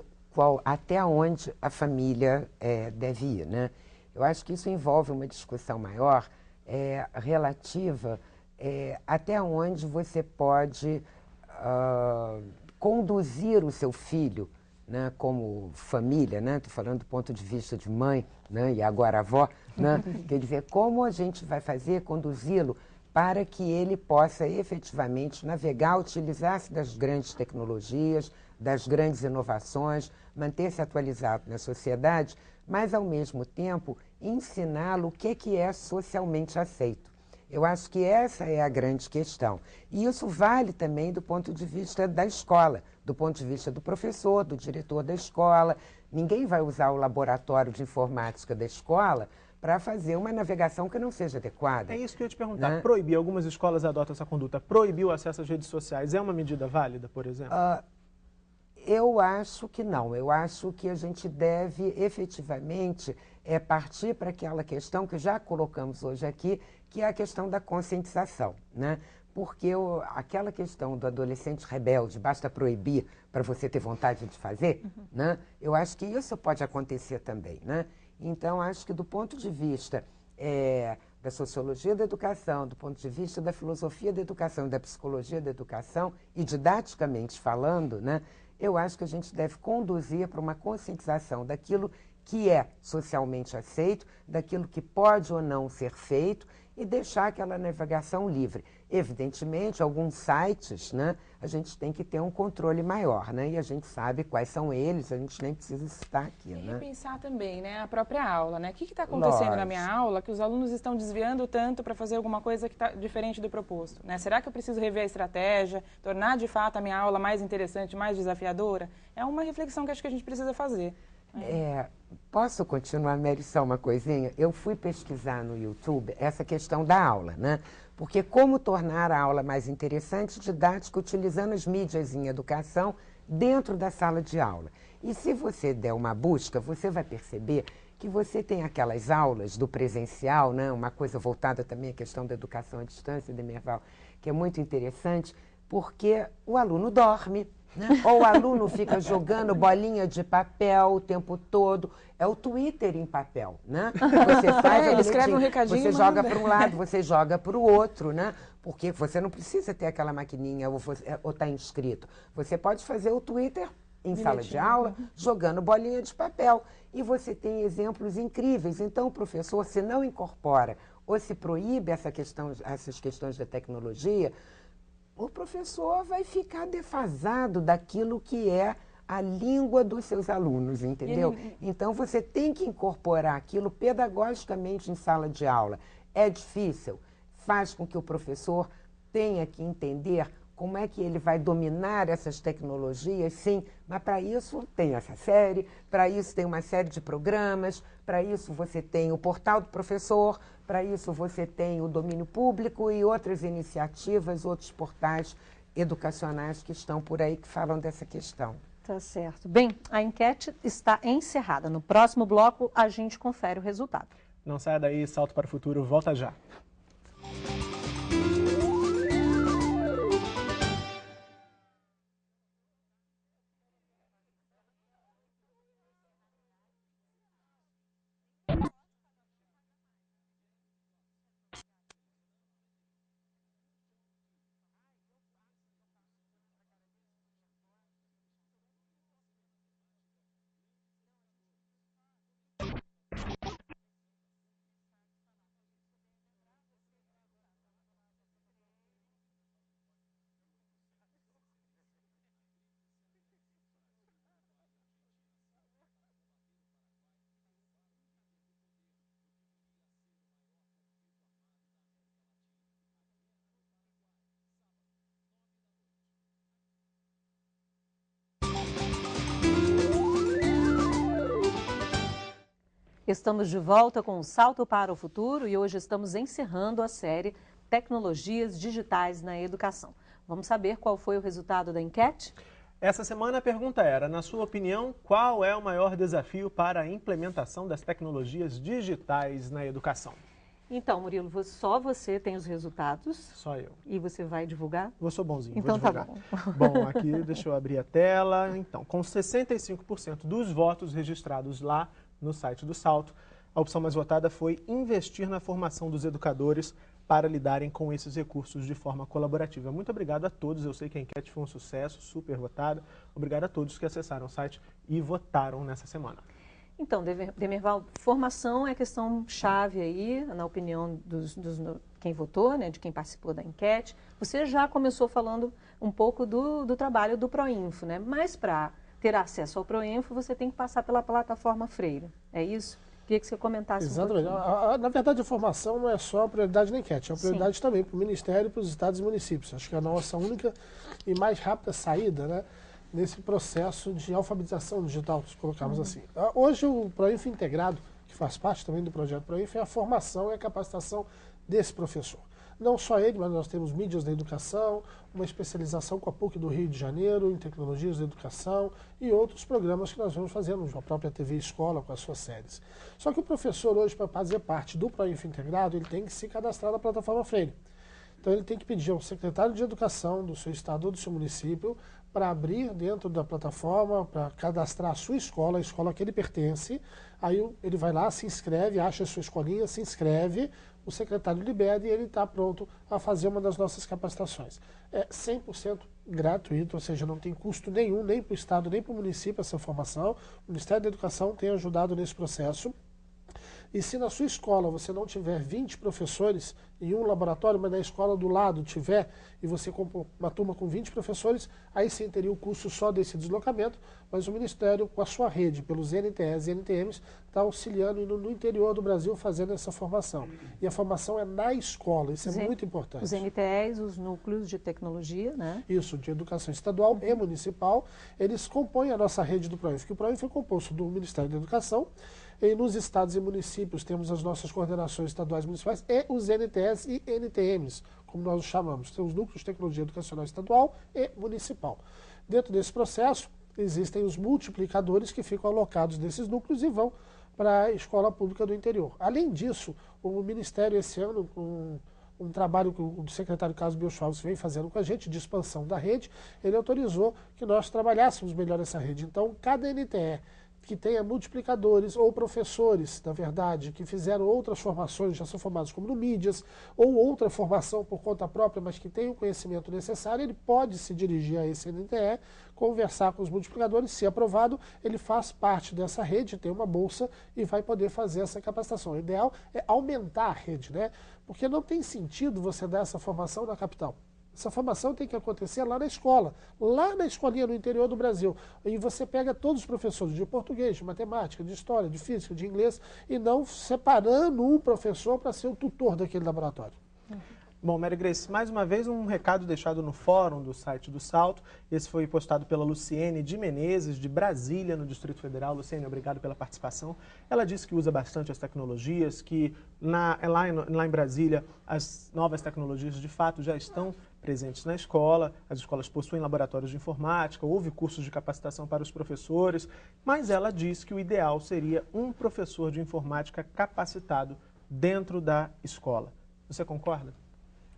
até onde a família deve ir, né? Eu acho que isso envolve uma discussão maior relativa até onde você pode conduzir o seu filho, né, como família, né? Estou falando do ponto de vista de mãe, né, e agora avó, né? Quer dizer, como a gente vai conduzi-lo para que ele possa efetivamente navegar, utilizar-se das grandes tecnologias, das grandes inovações, manter-se atualizado na sociedade, mas, ao mesmo tempo, ensiná-lo o que é socialmente aceito. Eu acho que essa é a grande questão. E isso vale também do ponto de vista da escola, do ponto de vista do professor, do diretor da escola. Ninguém vai usar o laboratório de informática da escola para fazer uma navegação que não seja adequada. É isso que eu ia te perguntar. Né? Proibir, algumas escolas adotam essa conduta. Proibir o acesso às redes sociais é uma medida válida, por exemplo? Eu acho que não. Eu acho que a gente deve efetivamente partir para aquela questão que já colocamos hoje aqui, que é a questão da conscientização, né? Porque aquela questão do adolescente rebelde, basta proibir para você ter vontade de fazer, né? Eu acho que isso pode acontecer também, né? Então, acho que do ponto de vista da sociologia da educação, do ponto de vista da filosofia da educação, da psicologia da educação, e didaticamente falando, né, eu acho que a gente deve conduzir para uma conscientização daquilo que é socialmente aceito, daquilo que pode ou não ser feito, e deixar aquela navegação livre. Evidentemente, alguns sites, né, a gente tem que ter um controle maior, né, e a gente sabe quais são eles, a gente nem precisa citar aqui. E né? repensar também, né, a própria aula, né? O que está acontecendo na minha aula que os alunos estão desviando tanto para fazer alguma coisa que está diferente do proposto? Né? Será que eu preciso rever a estratégia, tornar de fato a minha aula mais interessante, mais desafiadora? É uma reflexão que acho que a gente precisa fazer. Posso continuar, Mary, só uma coisinha? Eu fui pesquisar no YouTube essa questão da aula, né? Porque como tornar a aula mais interessante, didática, utilizando as mídias em educação dentro da sala de aula. E se você der uma busca, você vai perceber que você tem aquelas aulas do presencial, né? Uma coisa voltada também à questão da educação à distância, Demerval, que é muito interessante, porque o aluno dorme, né? Ou o aluno fica jogando bolinha de papel o tempo todo. É o Twitter em papel, né? Você faz ele escreve um recadinho, você joga para um lado, você joga para o outro, né? Porque você não precisa ter aquela maquininha ou estar inscrito. Você pode fazer o Twitter em sala de aula, jogando bolinha de papel. E você tem exemplos incríveis. Então, o professor, se não incorpora ou se proíbe essas questões da tecnologia, o professor vai ficar defasado daquilo que é a língua dos seus alunos, entendeu? Então, você tem que incorporar aquilo pedagogicamente em sala de aula. É difícil, faz com que o professor tenha que entender como é que ele vai dominar essas tecnologias, sim, mas para isso tem essa série, para isso tem uma série de programas, para isso você tem o portal do professor, para isso você tem o domínio público e outras iniciativas, outros portais educacionais que estão por aí que falam dessa questão. Tá certo. Bem, a enquete está encerrada. No próximo bloco, a gente confere o resultado. Não saia daí, Salto para o Futuro volta já. Estamos de volta com o Salto para o Futuro e hoje estamos encerrando a série Tecnologias Digitais na Educação. Vamos saber qual foi o resultado da enquete? Essa semana a pergunta era, na sua opinião, qual é o maior desafio para a implementação das tecnologias digitais na educação? Então, Murilo, só você tem os resultados? Só eu. E você vai divulgar? Eu sou bonzinho, então vou divulgar. Tá bom. Bom, aqui deixa eu abrir a tela. Então, com 65% dos votos registrados lá no site do Salto, a opção mais votada foi investir na formação dos educadores para lidarem com esses recursos de forma colaborativa. Muito obrigado a todos, eu sei que a enquete foi um sucesso, super votada. Obrigado a todos que acessaram o site e votaram nessa semana. Então, Demerval, formação é questão chave aí, na opinião quem votou, né, de quem participou da enquete. Você já começou falando um pouco do trabalho do Proinfo, né? Mas para ter acesso ao Proinfo, você tem que passar pela plataforma Freire, é isso? Queria que você comentasse Exatamente. um pouquinho. Na verdade, a formação não é só a prioridade na enquete, é uma prioridade também para o Ministério, para os estados e municípios. Acho que é a nossa única e mais rápida saída, né, nesse processo de alfabetização digital, se colocarmos assim. Hoje, o Proinfo integrado, que faz parte também do projeto Proinfo, é a formação e a capacitação desse professor. Não só ele, mas nós temos mídias da educação, uma especialização com a PUC do Rio de Janeiro em tecnologias da educação e outros programas que nós vamos fazendo, a própria TV Escola com as suas séries. Só que o professor hoje, para fazer parte do Proinfo integrado, ele tem que se cadastrar na plataforma Freire. Então ele tem que pedir ao secretário de Educação do seu estado ou do seu município para abrir dentro da plataforma, para cadastrar a sua escola, a escola que ele pertence. Aí ele vai lá, se inscreve, acha a sua escolinha, se inscreve, o secretário libera e ele está pronto a fazer uma das nossas capacitações. É 100% gratuito, ou seja, não tem custo nenhum, nem para o estado, nem para o município essa formação. O Ministério da Educação tem ajudado nesse processo. E se na sua escola você não tiver 20 professores em um laboratório, mas na escola do lado tiver, e você compra uma turma com 20 professores, aí sim teria o custo só desse deslocamento, mas o Ministério, com a sua rede, pelos NTEs e NTMs, está auxiliando no interior do Brasil fazendo essa formação. E a formação é na escola, isso é muito importante. Os NTEs, os núcleos de tecnologia, né? Isso, de educação estadual e municipal, eles compõem a nossa rede do Proinfo, que o Proinfo é composto do Ministério da Educação, e nos estados e municípios temos as nossas coordenações estaduais e municipais e os NTEs e NTMs, como nós os chamamos. Tem os núcleos de tecnologia educacional estadual e municipal. Dentro desse processo, existem os multiplicadores que ficam alocados nesses núcleos e vão para a escola pública do interior. Além disso, o Ministério, esse ano, com um trabalho que o secretário Carlos Biochals vem fazendo com a gente, de expansão da rede, ele autorizou que nós trabalhássemos melhor essa rede. Então, cada NTE que tenha multiplicadores ou professores, na verdade, que fizeram outras formações, já são formados como no mídias, ou outra formação por conta própria, mas que tem o conhecimento necessário, ele pode se dirigir a esse NTE, conversar com os multiplicadores, se aprovado, ele faz parte dessa rede, tem uma bolsa e vai poder fazer essa capacitação. O ideal é aumentar a rede, né? Porque não tem sentido você dar essa formação na capital. Essa formação tem que acontecer lá na escola, lá na escolinha no interior do Brasil. E você pega todos os professores de português, de matemática, de história, de física, de inglês, e não separando um professor para ser o tutor daquele laboratório. Bom, Mary Grace, mais uma vez um recado deixado no fórum do site do Salto. Esse foi postado pela Luciene de Menezes, de Brasília, no Distrito Federal. Luciene, obrigado pela participação. Ela disse que usa bastante as tecnologias, que lá em Brasília as novas tecnologias de fato já estão presentes na escola, as escolas possuem laboratórios de informática, houve cursos de capacitação para os professores, mas ela diz que o ideal seria um professor de informática capacitado dentro da escola. Você concorda?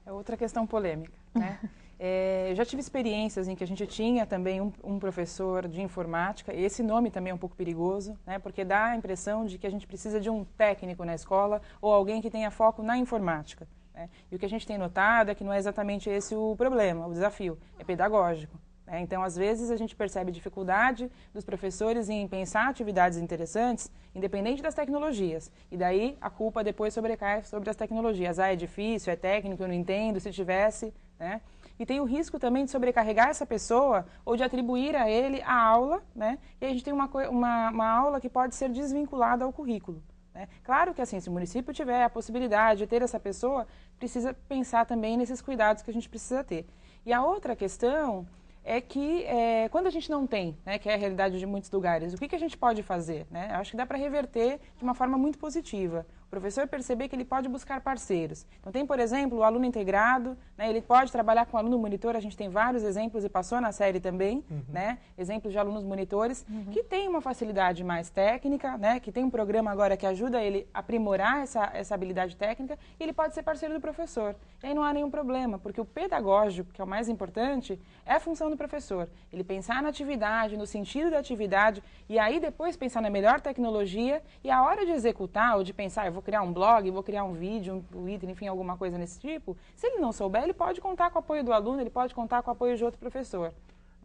É outra questão polêmica, né? Eu já tive experiências em que a gente tinha também um professor de informática, e esse nome também é um pouco perigoso, né? Porque dá a impressão de que a gente precisa de um técnico na escola ou alguém que tenha foco na informática. Né? E o que a gente tem notado é que não é exatamente esse o problema, o desafio, é pedagógico. Né? Então, às vezes, a gente percebe dificuldade dos professores em pensar atividades interessantes, independente das tecnologias. E daí, a culpa depois sobrecai sobre as tecnologias. Ah, é difícil, é técnico, eu não entendo, se tivesse... Né? E tem o risco também de sobrecarregar essa pessoa ou de atribuir a ele a aula, né? E a gente tem uma aula que pode ser desvinculada ao currículo. Né? Claro que assim, se o município tiver a possibilidade de ter essa pessoa, precisa pensar também nesses cuidados que a gente precisa ter. E a outra questão é que quando a gente não tem, né, que é a realidade de muitos lugares, o que a gente pode fazer? Né? Eu acho que dá para reverter de uma forma muito positiva. O professor perceber que ele pode buscar parceiros. Então tem, por exemplo, o aluno integrado, né, ele pode trabalhar com o aluno monitor, a gente tem vários exemplos e passou na série também, né, exemplos de alunos monitores, que tem uma facilidade mais técnica, né, que tem um programa agora que ajuda ele a aprimorar essa habilidade técnica, e ele pode ser parceiro do professor. E aí não há nenhum problema, porque o pedagógico, que é o mais importante, é a função do professor. Ele pensar na atividade, no sentido da atividade, e aí depois pensar na melhor tecnologia, e a hora de executar ou de pensar, eu vou criar um blog, vou criar um vídeo, um Twitter, enfim, alguma coisa nesse tipo, se ele não souber, ele pode contar com o apoio do aluno, ele pode contar com o apoio de outro professor.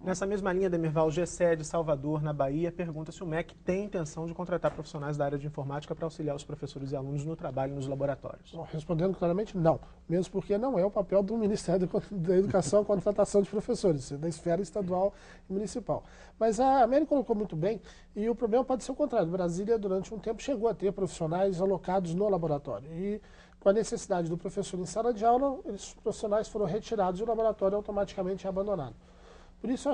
Nessa mesma linha, Demirval, o GCE de Salvador, na Bahia, pergunta se o MEC tem intenção de contratar profissionais da área de informática para auxiliar os professores e alunos no trabalho nos laboratórios. Bom, respondendo claramente, não. Mesmo porque não é o papel do Ministério da Educação a contratação de professores, da esfera estadual e municipal. Mas a Mary colocou muito bem, e o problema pode ser o contrário. Brasília, durante um tempo, chegou a ter profissionais alocados no laboratório. E com a necessidade do professor em sala de aula, os profissionais foram retirados e o laboratório automaticamente é abandonado. Por isso, eu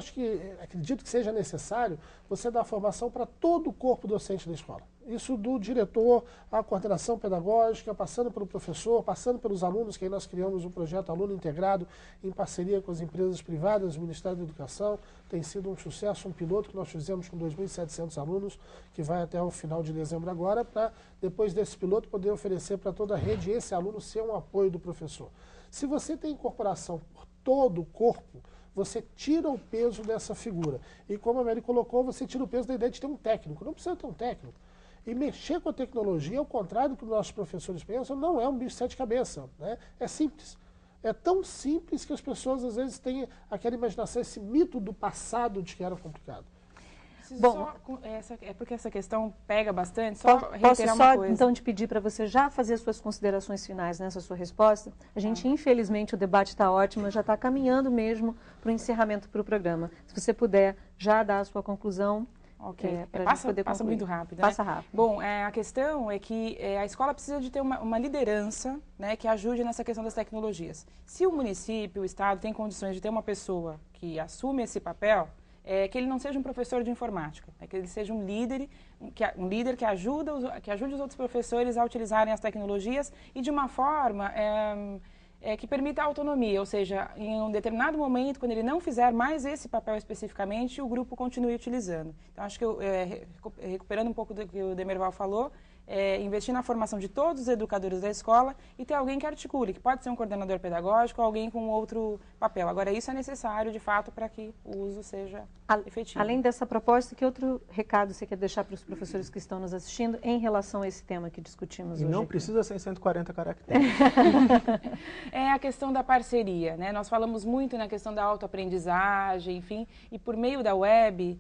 acredito que seja necessário você dar formação para todo o corpo docente da escola. Isso do diretor, a coordenação pedagógica, passando pelo professor, passando pelos alunos, que aí nós criamos o projeto Aluno Integrado, em parceria com as empresas privadas do Ministério da Educação. Tem sido um sucesso, um piloto que nós fizemos com 2.700 alunos, que vai até o final de dezembro agora, para depois desse piloto poder oferecer para toda a rede esse aluno ser um apoio do professor. Se você tem incorporação por todo o corpo, você tira o peso dessa figura. E como a Mary colocou, você tira o peso da ideia de ter um técnico. Não precisa ter um técnico. E mexer com a tecnologia, ao contrário do que os nossos professores pensam, não é um bicho de sete cabeças, né? É simples. É tão simples que as pessoas, às vezes, têm aquela imaginação, esse mito do passado de que era complicado. Bom, é porque essa questão pega bastante, só reiterar uma coisa. Posso só, então, te pedir para você já fazer as suas considerações finais nessa sua resposta? A gente, infelizmente, o debate está ótimo, já está caminhando mesmo para o encerramento do programa. Se você puder já dar a sua conclusão, para a gente poder concluir. Passa muito rápido, né? Passa rápido. Bom, a questão é que a escola precisa de ter uma liderança, né, que ajude nessa questão das tecnologias. Se o município, o estado tem condições de ter uma pessoa que assume esse papel, que ele não seja um professor de informática, que ele seja um líder que ajude os outros professores a utilizarem as tecnologias e de uma forma que permita a autonomia, ou seja, em um determinado momento, quando ele não fizer mais esse papel especificamente, o grupo continue utilizando. Então, acho que, recuperando um pouco do que o Demirval falou, investir na formação de todos os educadores da escola e ter alguém que articule, que pode ser um coordenador pedagógico ou alguém com outro papel. Agora, isso é necessário, de fato, para que o uso seja efetivo. Além dessa proposta, que outro recado você quer deixar para os professores que estão nos assistindo em relação a esse tema que discutimos hoje? E não aqui? Precisa ser em 140 caracteres. É a questão da parceria, né? Nós falamos muito na questão da autoaprendizagem, enfim, e por meio da web,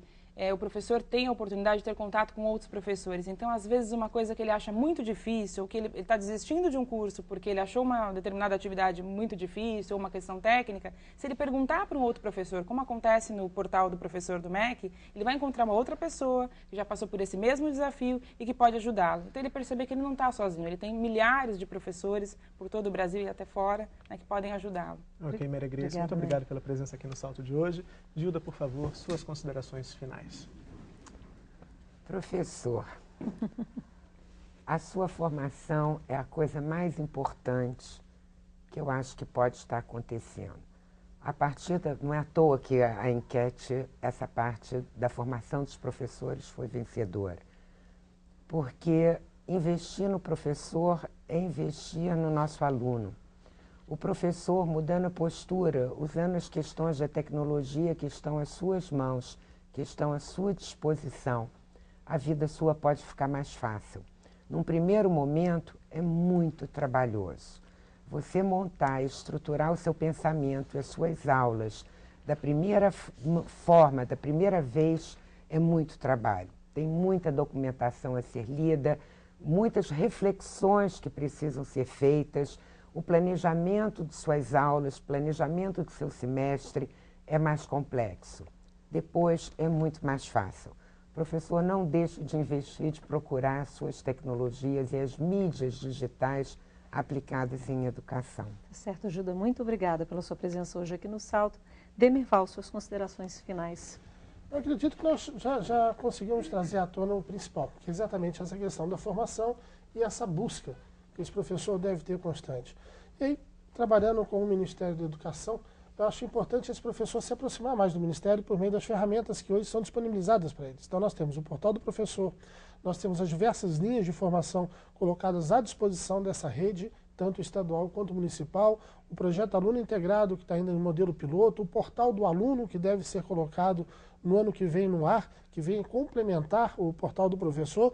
o professor tem a oportunidade de ter contato com outros professores. Então, às vezes, uma coisa que ele acha muito difícil, ou que ele está desistindo de um curso porque ele achou uma determinada atividade muito difícil, ou uma questão técnica, se ele perguntar para um outro professor, como acontece no portal do professor do MEC, ele vai encontrar uma outra pessoa que já passou por esse mesmo desafio e que pode ajudá-lo. Então, ele perceber que ele não está sozinho, ele tem milhares de professores por todo o Brasil e até fora, né, que podem ajudá-lo. Ok, Mary Grace, muito obrigado pela presença aqui no Salto de hoje. Gilda, por favor, suas considerações finais. Professor, a sua formação é a coisa mais importante que eu acho que pode estar acontecendo. Não é à toa que a enquete, essa parte da formação dos professores foi vencedora. Porque investir no professor é investir no nosso aluno. O professor mudando a postura, usando as questões da tecnologia que estão às suas mãos, que estão à sua disposição, a vida sua pode ficar mais fácil. Num primeiro momento, é muito trabalhoso. Você montar e estruturar o seu pensamento, as suas aulas, da primeira forma, da primeira vez, é muito trabalho. Tem muita documentação a ser lida, muitas reflexões que precisam ser feitas. O planejamento de suas aulas, planejamento do seu semestre é mais complexo. Depois é muito mais fácil. Professor, não deixe de investir, de procurar suas tecnologias e as mídias digitais aplicadas em educação. Tá certo, Gilda. Muito obrigada pela sua presença hoje aqui no Salto. Demirval, suas considerações finais. Eu acredito que nós já conseguimos trazer à tona o principal, que é exatamente essa questão da formação e essa busca que esse professor deve ter constante. E aí, trabalhando com o Ministério da Educação, eu acho importante esse professor se aproximar mais do Ministério por meio das ferramentas que hoje são disponibilizadas para eles. Então nós temos o portal do professor, nós temos as diversas linhas de formação colocadas à disposição dessa rede, tanto estadual quanto municipal, o projeto Aluno Integrado, que está ainda em modelo piloto, o portal do aluno, que deve ser colocado no ano que vem no ar, que vem complementar o portal do professor,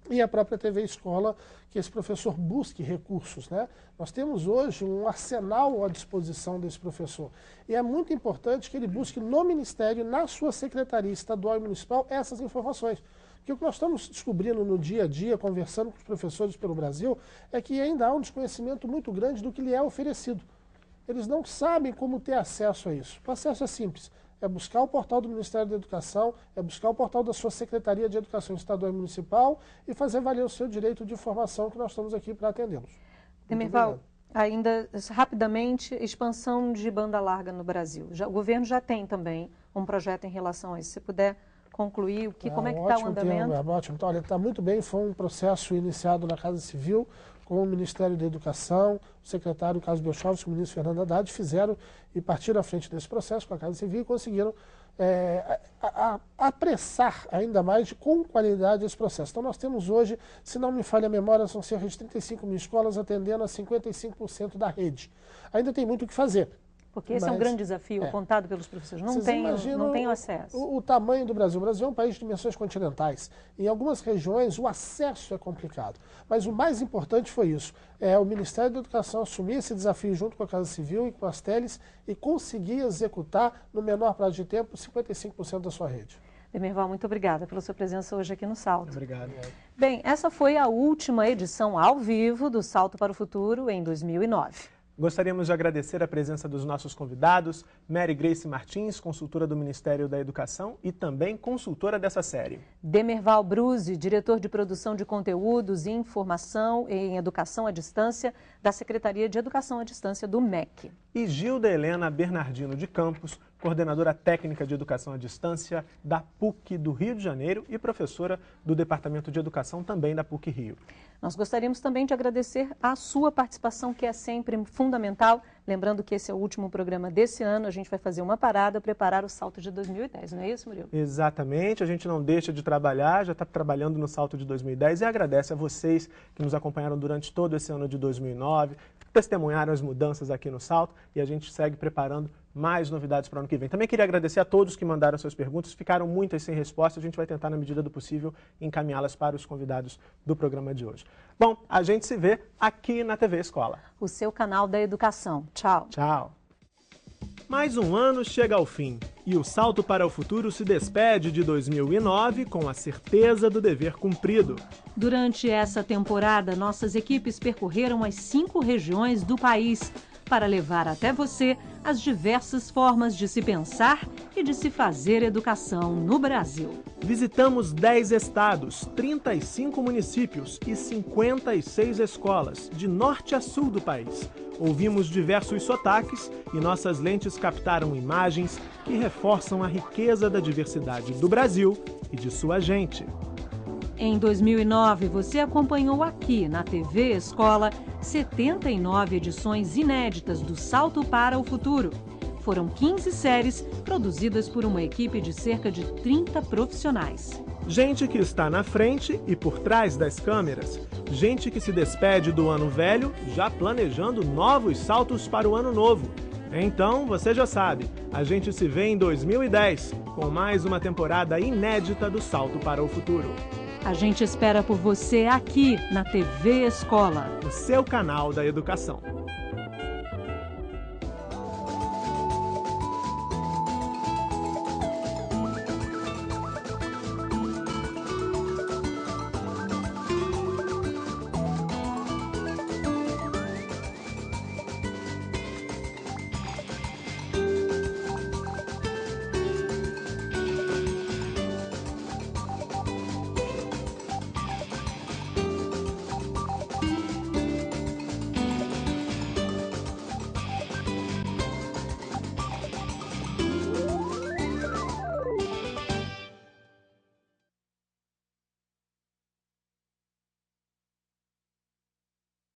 e a própria TV Escola, que esse professor busque recursos, né? Nós temos hoje um arsenal à disposição desse professor. E é muito importante que ele busque no Ministério, na sua secretaria estadual e municipal, essas informações. Porque o que nós estamos descobrindo no dia a dia, conversando com os professores pelo Brasil, é que ainda há um desconhecimento muito grande do que lhe é oferecido. Eles não sabem como ter acesso a isso. O acesso é simples. É buscar o portal do Ministério da Educação, é buscar o portal da sua Secretaria de Educação Estadual e Municipal e fazer valer o seu direito de informação, que nós estamos aqui para atendê-los. Demerval, ainda rapidamente, expansão de banda larga no Brasil. O governo já tem também um projeto em relação a isso. Se puder concluir, como é que está o andamento? Ótimo. Então, olha, está muito bem, foi um processo iniciado na Casa Civil, com o Ministério da Educação, o secretário Carlos Belchovski, o ministro Fernando Haddad, fizeram e partiram à frente desse processo com a Casa Civil e conseguiram apressar ainda mais com qualidade esse processo. Então nós temos hoje, se não me falha a memória, são cerca de 35 mil escolas atendendo a 55% da rede. Ainda tem muito o que fazer. Porque esse é um grande desafio apontado pelos professores. Não tem acesso. O tamanho do Brasil. O Brasil é um país de dimensões continentais. Em algumas regiões, o acesso é complicado. Mas o mais importante foi isso. O Ministério da Educação assumir esse desafio junto com a Casa Civil e com as teles e conseguir executar, no menor prazo de tempo, 55% da sua rede. Demerval, muito obrigada pela sua presença hoje aqui no Salto. Obrigado. Bem, essa foi a última edição ao vivo do Salto para o Futuro em 2009. Gostaríamos de agradecer a presença dos nossos convidados, Mary Grace Martins, consultora do Ministério da Educação e também consultora dessa série. Demerval Bruzzi, diretor de produção de conteúdos e informação em educação à distância da Secretaria de Educação à Distância do MEC. E Gilda Helena Bernardino de Campos, coordenadora técnica de Educação à Distância da PUC do Rio de Janeiro e professora do Departamento de Educação também da PUC Rio. Nós gostaríamos também de agradecer a sua participação, que é sempre fundamental. Lembrando que esse é o último programa desse ano, a gente vai fazer uma parada, preparar o Salto de 2010, não é isso, Murilo? Exatamente, a gente não deixa de trabalhar, já está trabalhando no Salto de 2010 e agradece a vocês que nos acompanharam durante todo esse ano de 2009, testemunharam as mudanças aqui no Salto e a gente segue preparando mais novidades para o ano que vem. Também queria agradecer a todos que mandaram suas perguntas, ficaram muitas sem resposta, a gente vai tentar, na medida do possível, encaminhá-las para os convidados do programa de hoje. Bom, a gente se vê aqui na TV Escola. O seu canal da educação. Tchau. Tchau. Mais um ano chega ao fim e o Salto para o Futuro se despede de 2009 com a certeza do dever cumprido. Durante essa temporada, nossas equipes percorreram as 5 regiões do país para levar até você as diversas formas de se pensar e de se fazer educação no Brasil. Visitamos 10 estados, 35 municípios e 56 escolas, de norte a sul do país. Ouvimos diversos sotaques e nossas lentes captaram imagens que reforçam a riqueza da diversidade do Brasil e de sua gente. Em 2009, você acompanhou aqui na TV Escola 79 edições inéditas do Salto para o Futuro. Foram 15 séries produzidas por uma equipe de cerca de 30 profissionais. Gente que está na frente e por trás das câmeras. Gente que se despede do ano velho, já planejando novos saltos para o ano novo. Então, você já sabe, a gente se vê em 2010, com mais uma temporada inédita do Salto para o Futuro. A gente espera por você aqui na TV Escola, o seu canal da educação.